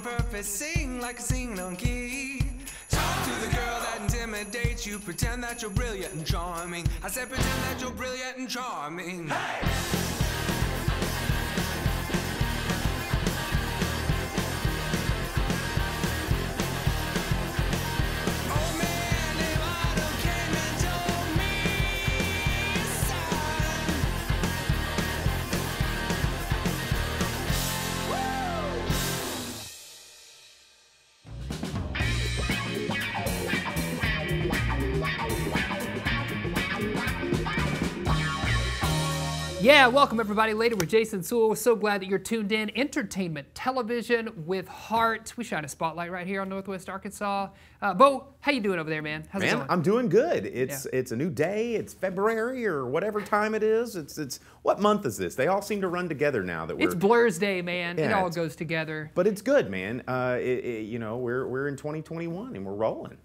on purpose, sing like a singing on key. Talk to the girl that intimidates you, pretend that you're brilliant and charming. I said pretend that you're brilliant and charming. Hey! Yeah, welcome everybody. Later with Jason Suel. We're so glad that you're tuned in. Entertainment television with heart. We shine a spotlight right here on Northwest Arkansas. Bo, how you doing over there, man? How's it going? I'm doing good. It's a new day. It's February or whatever time it is. It's what month is this? They all seem to run together now that we're. It's Blur's Day, man. Yeah, it all goes together. But it's good, man. You know, we're in 2021 and we're rolling.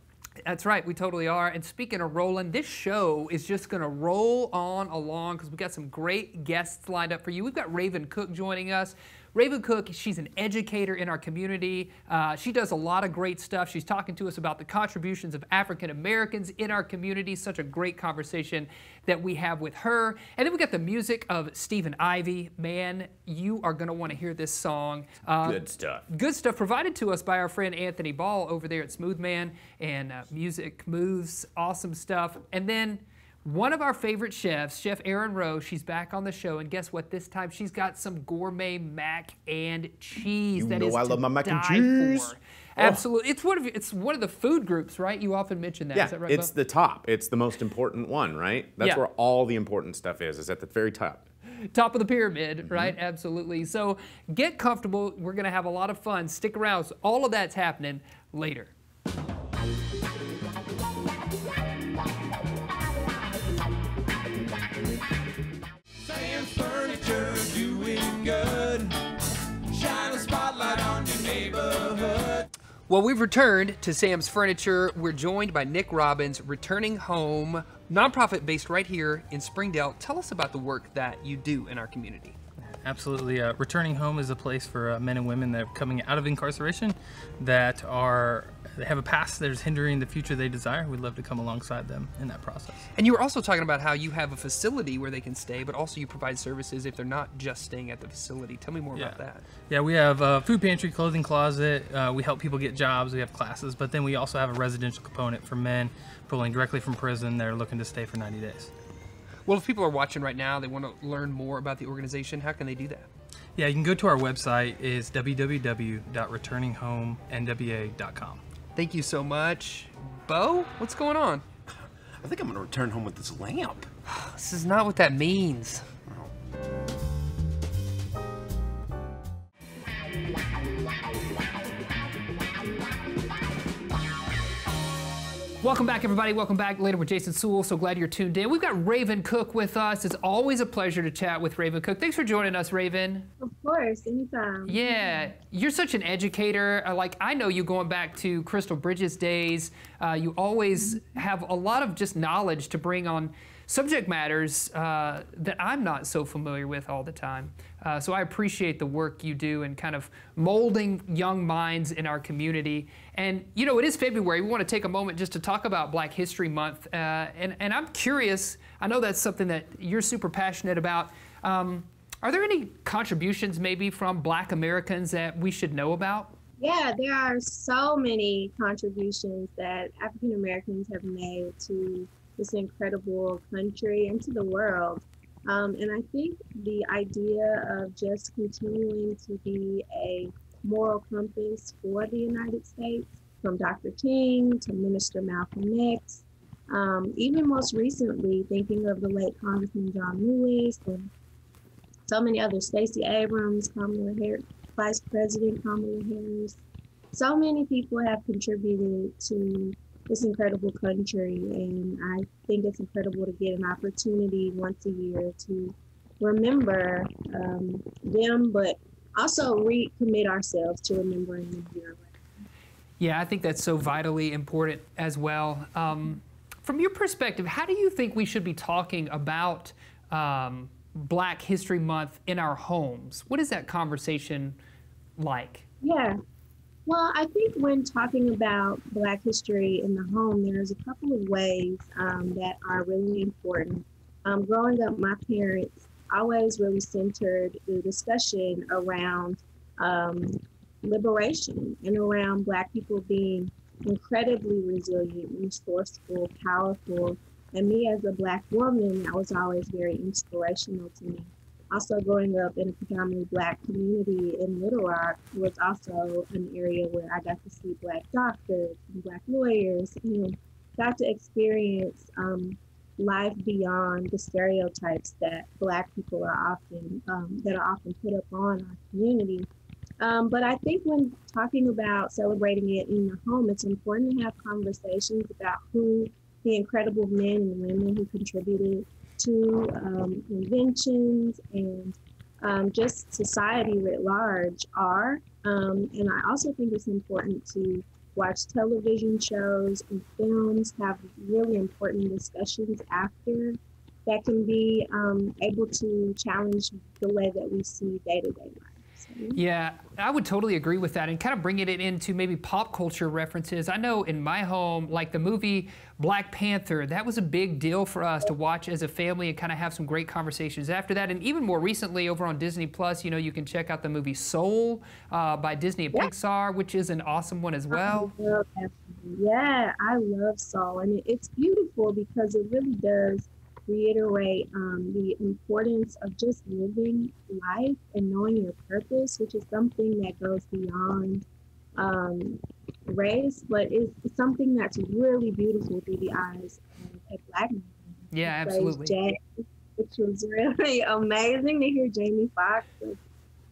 That's right, we totally are. And speaking of rolling, this show is just going to roll on along because we got some great guests lined up for you. We've got Raven Cook joining us. Raven Cook, she's an educator in our community. She does a lot of great stuff. She's talking to us about the contributions of African Americans in our community. Such a great conversation that we have with her. And then we got the music of Stephen Ivy. Man, you are going to want to hear this song. Good stuff. Good stuff provided to us by our friend Anthony Ball over there at Smooth Man and Music Moves. Awesome stuff. And then one of our favorite chefs, Chef Erin, she's back on the show, and guess what? This time she's got some gourmet mac and cheese. You that know is I love my mac and die cheese. For. Absolutely, it's one of the food groups, right? You often mention that. Yeah, is that right, it's Bo? the top. It's the most important one, right? That's where all the important stuff is at the very top. Top of the pyramid, right? Absolutely. So get comfortable. We're going to have a lot of fun. Stick around. So all of that's happening later. Sam's Furniture doing good. Shine a spotlight on your neighborhood. Well, we've returned to Sam's Furniture. We're joined by Nick Robbins, Returning Home, nonprofit based right here in Springdale. Tell us about the work that you do in our community. Absolutely. Returning Home is a place for men and women that are coming out of incarceration that have a past that is hindering the future they desire. We'd love to come alongside them in that process. And you were also talking about how you have a facility where they can stay, but also you provide services if they're not just staying at the facility. Tell me more about that. Yeah, we have a food pantry, clothing closet. We help people get jobs. We have classes, but then we also have a residential component for men pulling directly from prison that are looking to stay for 90 days. Well, if people are watching right now, they want to learn more about the organization, how can they do that? Yeah, you can go to our website. It's www.returninghomenwa.com. Thank you so much. Bo, what's going on? I think I'm gonna return home with this lamp. This is not what that means. Welcome back, everybody. Welcome back. Later with Jason Suel. So glad you're tuned in. We've got Raven Cook with us. It's always a pleasure to chat with Raven Cook. Thanks for joining us, Raven. Of course, anytime. Yeah, you're such an educator. I know you going back to Crystal Bridges days. You always have a lot of just knowledge to bring on subject matters that I'm not so familiar with all the time. So I appreciate the work you do in kind of molding young minds in our community. And you know, it is February. We want to take a moment just to talk about Black History Month. And I'm curious, I know that's something that you're super passionate about. Are there any contributions maybe from Black Americans that we should know about? Yeah, there are so many contributions that African Americans have made to this incredible country and to the world. And I think the idea of just continuing to be a moral compass for the United States, from Dr. King to Minister Malcolm X, even most recently thinking of the late Congressman John Lewis and so many others, Stacey Abrams, Vice President Kamala Harris. So many people have contributed to this incredible country, and I think it's incredible to get an opportunity once a year to remember them, but also recommit ourselves to remembering them here. Yeah, I think that's so vitally important as well. From your perspective, how do you think we should be talking about Black History Month in our homes? What is that conversation like? Yeah, Well, I think when talking about Black history in the home, there's a couple of ways that are really important. Growing up, my parents always really centered the discussion around um, liberation and around Black people being incredibly resilient, resourceful, powerful. And me as a Black woman, that was always very inspirational to me. Also, growing up in a predominantly Black community in Little Rock was also an area where I got to see Black doctors and Black lawyers, got to experience life beyond the stereotypes that Black people are often put up on our community. But I think when talking about celebrating it in the home, it's important to have conversations about who the incredible men and women who contributed to inventions and just society writ large are. And I also think it's important to watch television shows and films, have really important discussions after that can be able to challenge the way that we see day-to-day life. Yeah, I would totally agree with that, and kind of bringing it into maybe pop culture references. I know in my home, like the movie Black Panther, that was a big deal for us to watch as a family and kind of have some great conversations after that. And even more recently over on Disney Plus, you can check out the movie Soul by Disney and Pixar, which is an awesome one as well. Yeah, I love Soul, and it's beautiful because it really does reiterate the importance of just living life and knowing your purpose, which is something that goes beyond race, but it's something that's really beautiful through the eyes of a Black man. Yeah, absolutely. Jack, which was really amazing to hear Jamie Foxx.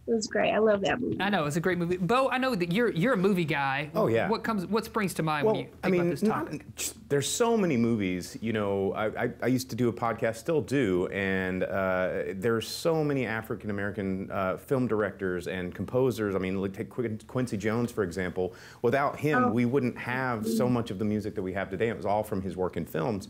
It was great. I love that movie. I know, it's a great movie. Bo, I know that you're a movie guy. Oh, yeah. What springs to mind when you think about this topic? There's so many movies. I used to do a podcast, still do, and there's so many African American film directors and composers. I mean, like take Quincy Jones, for example. Without him, we wouldn't have so much of the music that we have today. It was all from his work in films.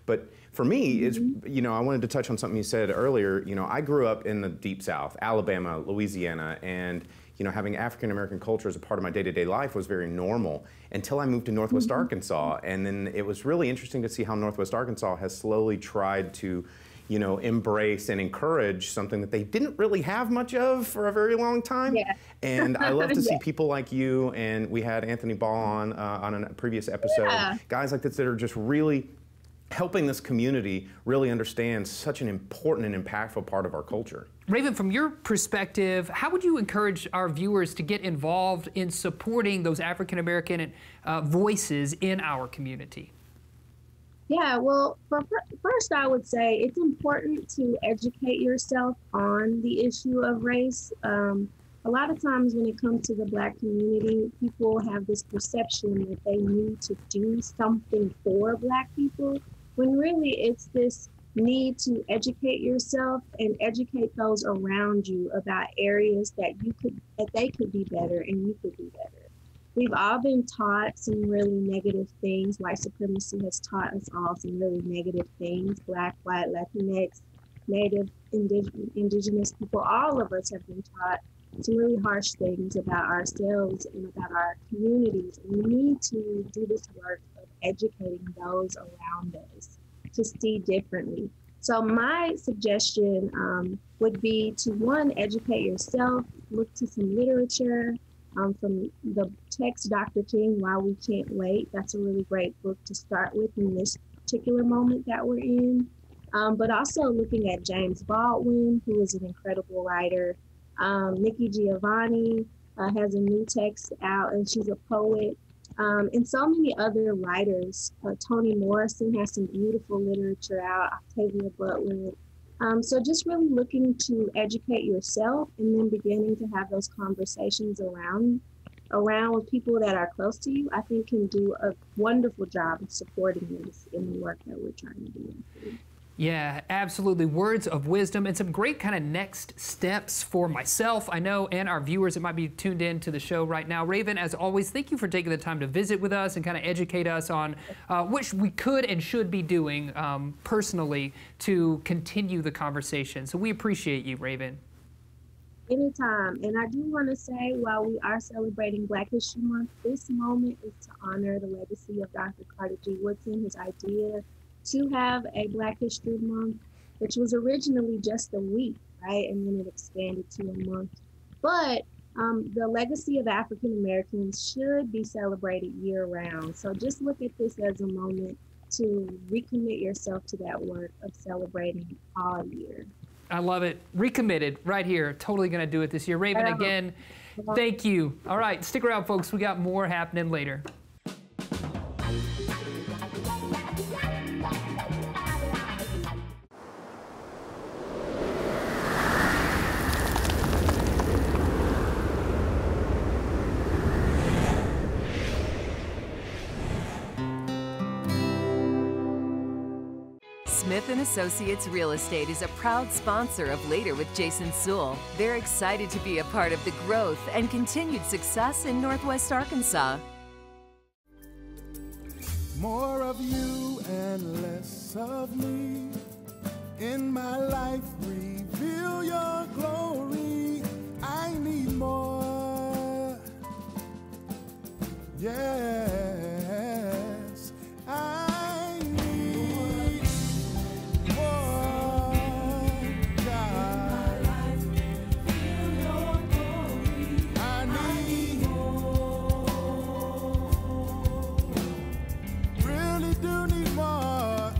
But for me, I wanted to touch on something you said earlier. I grew up in the Deep South, Alabama, Louisiana, and having African American culture as a part of my day-to-day life was very normal until I moved to Northwest Arkansas. And then it was really interesting to see how Northwest Arkansas has slowly tried to embrace and encourage something that they didn't really have much of for a very long time. Yeah. And I love to see people like you, and we had Anthony Ball on a previous episode, guys like this that are just really helping this community really understand such an important and impactful part of our culture. Raven, from your perspective, how would you encourage our viewers to get involved in supporting those African American voices in our community? Yeah, well, first I would say it's important to educate yourself on the issue of race. A lot of times when it comes to the Black community, people have this perception that they need to do something for Black people, when really it's this need to educate yourself and educate those around you about areas that they could be better and you could be better. We've all been taught some really negative things. White supremacy has taught us all some really negative things. Black, white, Latinx, Native, indigenous people, all of us have been taught some really harsh things about ourselves and about our communities. And we need to do this work of educating those around us to see differently. So my suggestion would be to, one, educate yourself, look to some literature from the text Dr. King, Why We Can't Wait. That's a really great book to start with in this particular moment that we're in. But also looking at James Baldwin, who is an incredible writer. Nikki Giovanni has a new text out, and she's a poet. And so many other writers. Toni Morrison has some beautiful literature out, Octavia Butler. So just really looking to educate yourself and then beginning to have those conversations around with people that are close to you, I think can do a wonderful job of supporting us in the work that we're trying to do. Yeah, absolutely. Words of wisdom and some great kind of next steps for myself, I know, and our viewers that might be tuned in to the show right now. Raven, as always, thank you for taking the time to visit with us and kind of educate us on what we could and should be doing personally to continue the conversation. So we appreciate you, Raven. Anytime. And I do want to say, while we are celebrating Black History Month, this moment is to honor the legacy of Dr. Carter G. Woodson, his idea to have a Black History Month, which was originally just a week, right? And then it expanded to a month. But the legacy of African Americans should be celebrated year round. So just look at this as a moment to recommit yourself to that work of celebrating all year. I love it. Recommitted right here. Totally going to do it this year. Raven, again, thank you. All right, stick around, folks. We got more happening later. Smith & Associates Real Estate is a proud sponsor of Later with Jason Suel. They're excited to be a part of the growth and continued success in Northwest Arkansas. More of you and less of me. In my life, reveal your glory. I need more. Yes, I need more. God, I need more. Really do need more.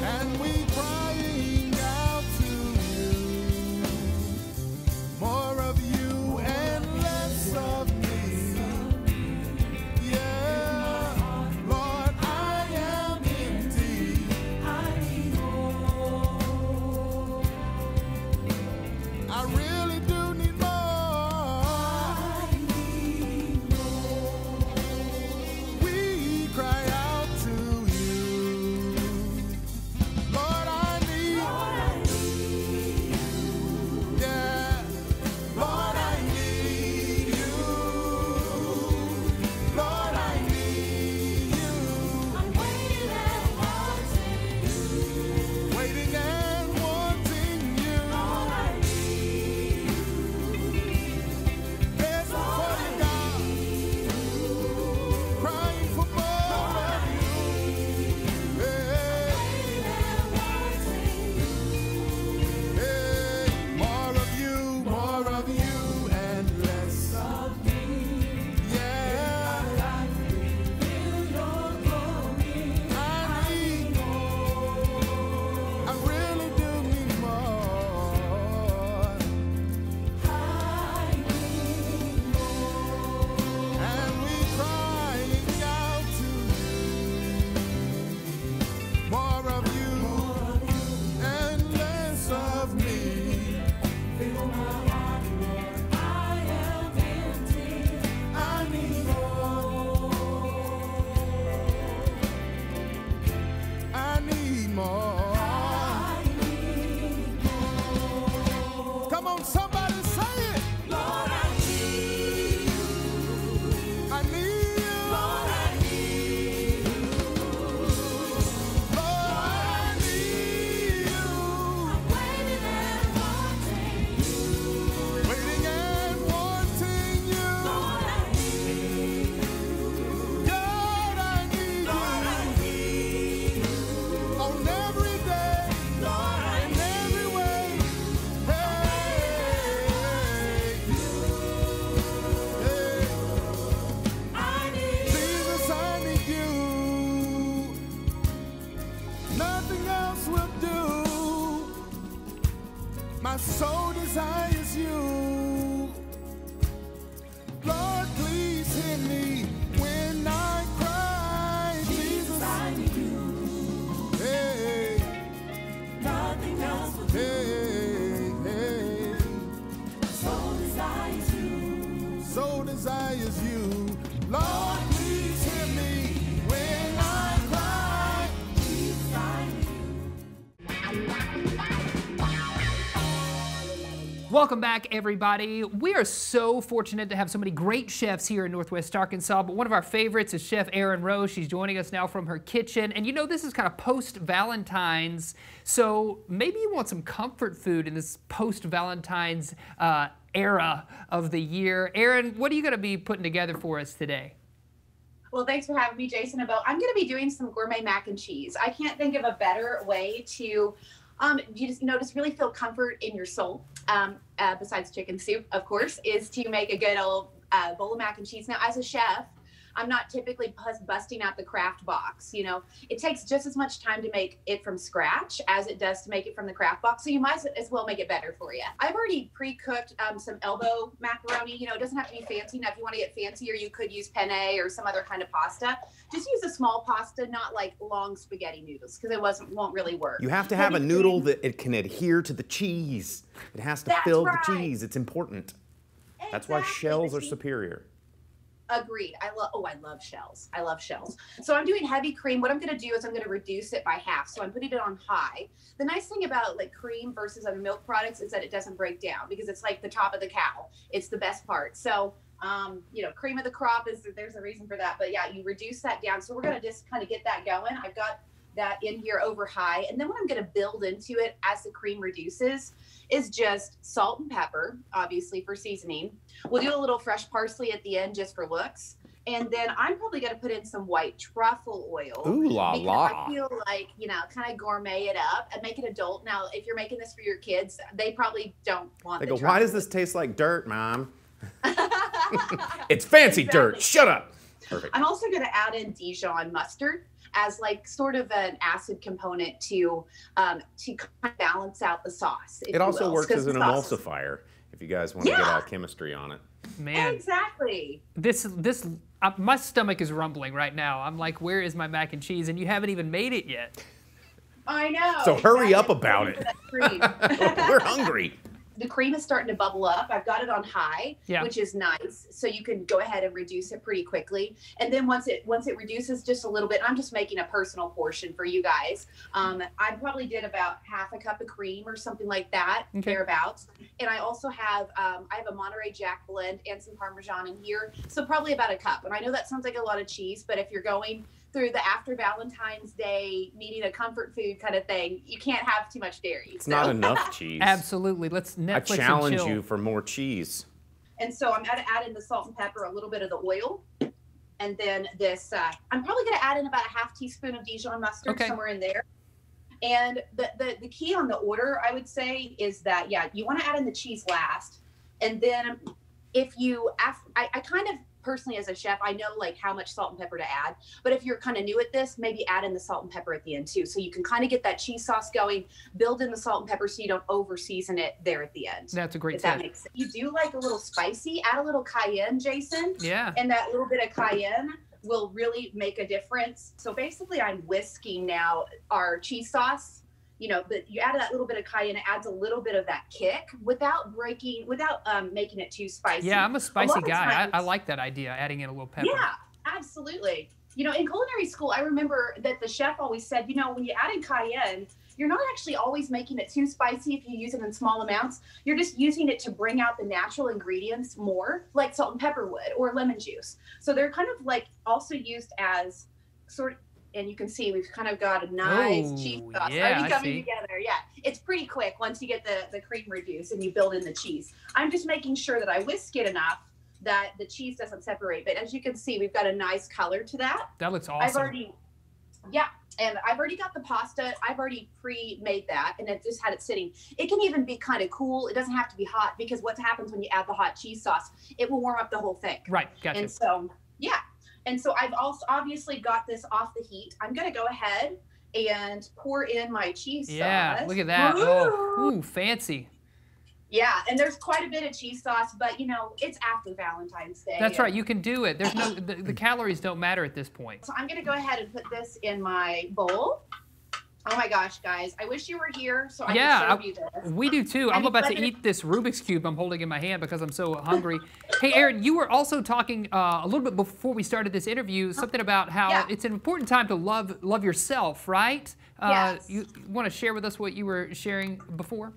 And we crying out to you. More of you and less of me. Yeah, Lord, I am empty. I really do need more. We cry out to you. Lord, I need. Yeah. Lord, I need you. Lord, I need you. I'm waiting and wanting you. Lord, I need you. There's before you, God. Crying for more of you. Hey, hey, more of you, and less of me. Yeah, I need more. I really do need more. And we crying out to you. More of you and less of me. I need more. I need more. Come on, somebody say it. Lord, I need you. I need you. Lord, I need you. Lord, I need you. I'm waiting and wanting you. Waiting and wanting you. Lord, I need you. God, I need you. Lord, I need you. On every day. Lord, in every way. Hey, hey. I need Jesus, I need you. Nothing else will do. My soul desires you. Lord, please hear me when I cry. Jesus, I need you. Hey, nothing else will do. Hey, soul desires you. Soul desires you. Lord, please hear me when I cry. Jesus, I need you. Welcome back, everybody. We are so fortunate to have so many great chefs here in Northwest Arkansas, but one of our favorites is Chef Erin Rose. She's joining us now from her kitchen. And you know, this is kind of post-Valentine's, so maybe you want some comfort food in this post-Valentine's era of the year. Erin, what are you going to be putting together for us today? Well, thanks for having me, Jason and Bo. I'm going to be doing some gourmet mac and cheese. I can't think of a better way to just really feel comfort in your soul, besides chicken soup, of course, is to make a good old bowl of mac and cheese. Now, as a chef, I'm not typically busting out the Kraft box. You know, it takes just as much time to make it from scratch as it does to make it from the Kraft box. So you might as well make it better for you. I've already pre-cooked some elbow macaroni. You know, it doesn't have to be fancy. Now, if you want to get fancier, you could use penne or some other kind of pasta. Just use a small pasta, not like long spaghetti noodles, because it won't really work. You have to have a noodle that it can adhere to the cheese. It has to fill the cheese. It's important. Exactly. That's why shells are superior. Agreed. I love shells. I love shells. So I'm doing heavy cream. What I'm going to do is I'm going to reduce it by half. So I'm putting it on high. The nice thing about like cream versus other milk products is that it doesn't break down because it's like the top of the cow. It's the best part. So, you know, cream of the crop there's a reason for that. But yeah, you reduce that down. So we're going to just kind of get that going. I've got that in here over high. And then what I'm going to build into it as the cream reduces is just salt and pepper, obviously for seasoning. We'll do a little fresh parsley at the end just for looks. And then I'm probably going to put in some white truffle oil. Ooh la la. I feel like, you know, kind of gourmet it up and make it adult. Now, if you're making this for your kids, they probably don't want They the go, why does this taste like dirt, Mom? It's fancy dirt. Shut up. Perfect. I'm also going to add in Dijon mustard as like sort of an acid component to kind of balance out the sauce. It also works as an emulsifier if you guys want to get all chemistry on it. Man, exactly. My stomach is rumbling right now. I'm like, where is my mac and cheese? And you haven't even made it yet. I know. So hurry up about it. We're hungry. The cream is starting to bubble up. I've got it on high, which is nice. So you can go ahead and reduce it pretty quickly. And then once it reduces just a little bit, I'm just making a personal portion for you guys. I probably did about half a cup of cream or something like that, thereabouts. And I also have I have a Monterey Jack blend and some Parmesan in here. So probably about a cup. And I know that sounds like a lot of cheese, but if you're going through the after Valentine's Day needing a comfort food kind of thing, you can't have too much dairy. It's not enough cheese. Absolutely. Let's Netflix I challenge and chill. you for more cheese. And so I'm going to add in the salt and pepper, a little bit of the oil. And then this, I'm probably going to add in about a half teaspoon of Dijon mustard, somewhere in there. And the key on the order, I would say, is that, you want to add in the cheese last. And then if you, I kind of, personally as a chef, I know like how much salt and pepper to add, but if you're kind of new at this, maybe add in the salt and pepper at the end too. So you can kind of get that cheese sauce going, build in the salt and pepper so you don't over season it there at the end. That's a great tip. That makes sense. You do like a little spicy, add a little cayenne, Jason. Yeah. And that little bit of cayenne will really make a difference. So basically I'm whisking now our cheese sauce. You know, but you add that little bit of cayenne, it adds a little bit of that kick without making it too spicy. Yeah, I'm a spicy guy. I like that idea, adding in a little pepper. Yeah, absolutely. You know, in culinary school, I remember that the chef always said, you know, when you add in cayenne, you're not actually always making it too spicy if you use it in small amounts. You're just using it to bring out the natural ingredients more, like salt and pepper would, or lemon juice. So they're kind of like also used as sort of, and you can see we've kind of got a nice cheese sauce already coming together. Yeah, it's pretty quick once you get the cream reduced and you build in the cheese. I'm just making sure that I whisk it enough that the cheese doesn't separate. But as you can see, we've got a nice color to that. That looks awesome. And I've already got the pasta. I've already pre-made that, and I've just had it sitting. It can even be kind of cool. It doesn't have to be hot because what happens when you add the hot cheese sauce, it will warm up the whole thing. Right, gotcha. And so, And so I've also obviously got this off the heat. I'm going to go ahead and pour in my cheese sauce. Yeah, look at that. Ooh, fancy. Yeah, and there's quite a bit of cheese sauce, but you know, it's after Valentine's Day. That's right, you can do it. There's no, the calories don't matter at this point. So I'm going to go ahead and put this in my bowl. Oh my gosh, guys. I wish you were here so I could serve you this. We do too. I'm about to eat this Rubik's Cube I'm holding in my hand because I'm so hungry. Hey, Erin, you were also talking a little bit before we started this interview, something about how it's an important time to love yourself, right? Yes. You want to share with us what you were sharing before?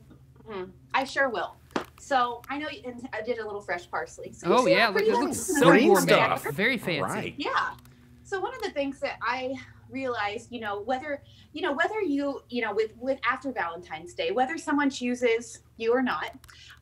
I sure will. So I know, and I did a little fresh parsley. So Oh yeah, pretty look, it nice. looks so Green gourmet, stuff. very fancy. Right. Yeah. So one of the things that I realized, whether you, with after Valentine's Day, whether someone chooses you or not,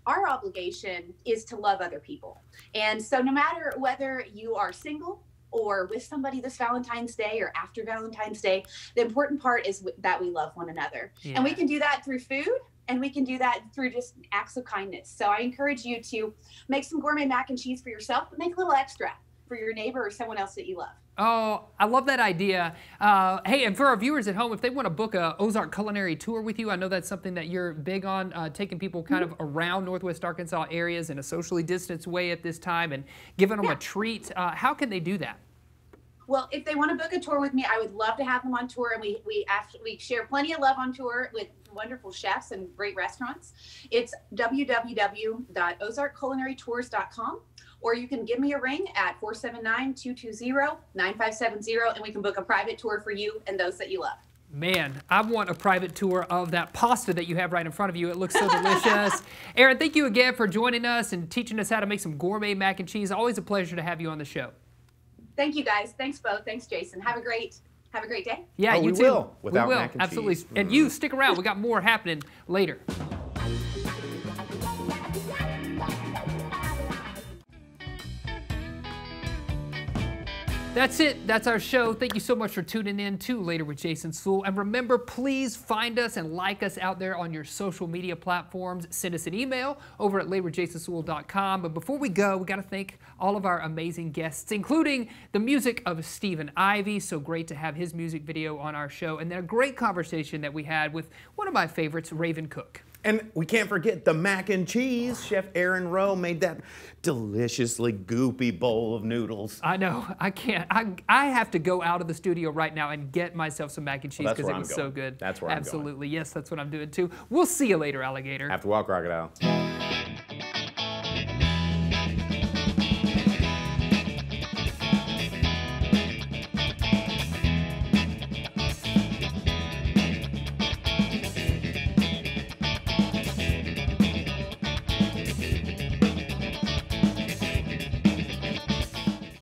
our obligation is to love other people. And so no matter whether you are single or with somebody this Valentine's Day or after Valentine's Day, the important part is that we love one another. Yeah. And we can do that through food. And we can do that through just acts of kindness. So I encourage you to make some gourmet mac and cheese for yourself, but make a little extra for your neighbor or someone else that you love. Oh, I love that idea. Hey, and for our viewers at home, if they want to book a Ozark culinary tour with you, I know that's something that you're big on, taking people kind of around Northwest Arkansas areas in a socially distanced way at this time and giving them a treat. How can they do that? Well, if they want to book a tour with me, I would love to have them on tour. And we share plenty of love on tour with wonderful chefs and great restaurants. It's www.ozarkculinarytours.com, or you can give me a ring at 479-220-9570, and we can book a private tour for you and those that you love. Man, I want a private tour of that pasta that you have right in front of you. It looks so delicious. Erin, thank you again for joining us and teaching us how to make some gourmet mac and cheese. Always a pleasure to have you on the show. Thank you, guys. Thanks, Bo. Thanks, Jason. Have a great day. Yeah, you we too. will, without we will, mac and absolutely. cheese. And you stick around. We got more happening later. That's it. That's our show. Thank you so much for tuning in to Later with Jason Suel. And remember, please find us and like us out there on your social media platforms. Send us an email over at laterwithjasonsuel.com. But before we go, we got to thank all of our amazing guests, including the music of Stephen Ivy. So great to have his music video on our show. And then a great conversation that we had with one of my favorites, Raven Cook. And we can't forget the mac and cheese. Chef Erin Rowe made that deliciously goopy bowl of noodles. I know. I can't. I have to go out of the studio right now and get myself some mac and cheese because it was so good. That's where I'm going. Absolutely. Yes, that's what I'm doing too. We'll see you later, alligator. Have to walk, crocodile.